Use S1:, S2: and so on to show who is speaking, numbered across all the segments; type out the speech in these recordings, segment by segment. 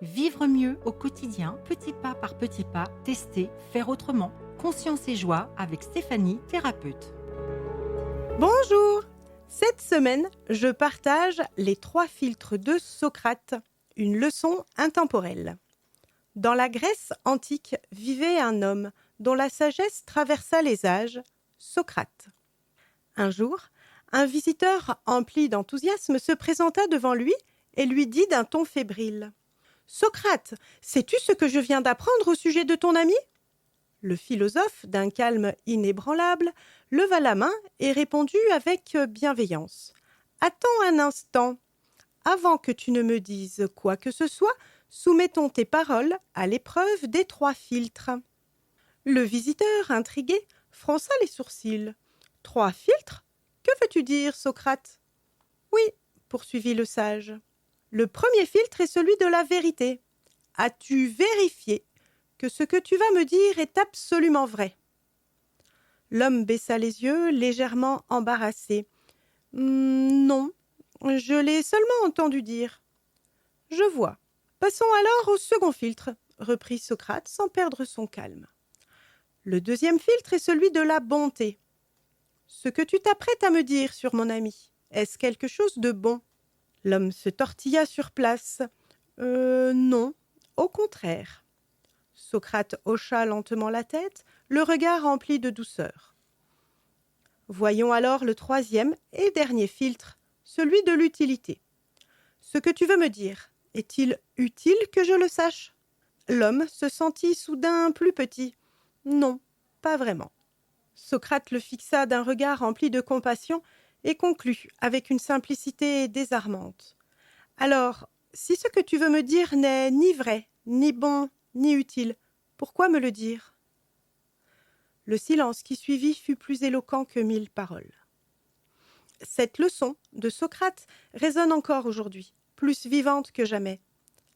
S1: Vivre mieux au quotidien, petit pas par petit pas, tester, faire autrement. Conscience et joie avec Stéphanie, thérapeute.
S2: Bonjour! Cette semaine, je partage les 3 filtres de Socrate, une leçon intemporelle. Dans la Grèce antique vivait un homme dont la sagesse traversa les âges, Socrate. Un jour, un visiteur empli d'enthousiasme se présenta devant lui et lui dit d'un ton fébrile « Socrate, sais-tu ce que je viens d'apprendre au sujet de ton ami ?» Le philosophe, d'un calme inébranlable, leva la main et répondit avec bienveillance « Attends un instant. Avant que tu ne me dises quoi que ce soit, soumettons tes paroles à l'épreuve des 3 filtres. » Le visiteur, intrigué, fronça les sourcils. « 3 filtres ? Que veux-tu dire, Socrate ?» ?»« Oui, poursuivit le sage. Le premier filtre est celui de la vérité. As-tu vérifié que ce que tu vas me dire est absolument vrai ?» L'homme baissa les yeux, légèrement embarrassé. « Non, je l'ai seulement entendu dire. »« Je vois. Passons alors au second filtre, » reprit Socrate sans perdre son calme. Le deuxième filtre est celui de la bonté. Ce que tu t'apprêtes à me dire sur mon ami, est-ce quelque chose de bon ? L'homme se tortilla sur place. Non, au contraire. Socrate hocha lentement la tête, le regard rempli de douceur. Voyons alors le 3e et dernier filtre, celui de l'utilité. Ce que tu veux me dire, est-il utile que je le sache ? L'homme se sentit soudain plus petit. Non, pas vraiment. Socrate le fixa d'un regard rempli de compassion et conclut avec une simplicité désarmante. Alors, si ce que tu veux me dire n'est ni vrai, ni bon, ni utile, pourquoi me le dire ? Le silence qui suivit fut plus éloquent que 1000 paroles. Cette leçon de Socrate résonne encore aujourd'hui, plus vivante que jamais.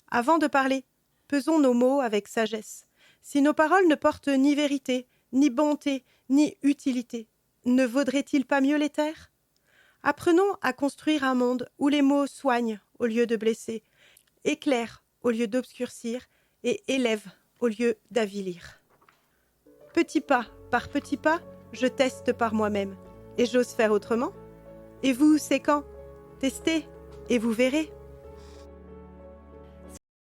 S2: Avant de parler, pesons nos mots avec sagesse. Si nos paroles ne portent ni vérité, ni bonté, ni utilité, ne vaudrait-il pas mieux les taire ? Apprenons à construire un monde où les mots soignent au lieu de blesser, éclairent au lieu d'obscurcir et élèvent au lieu d'avilir. Petit pas par petit pas, je teste par moi-même. Et j'ose faire autrement ? Et vous, c'est quand ? Testez et vous verrez.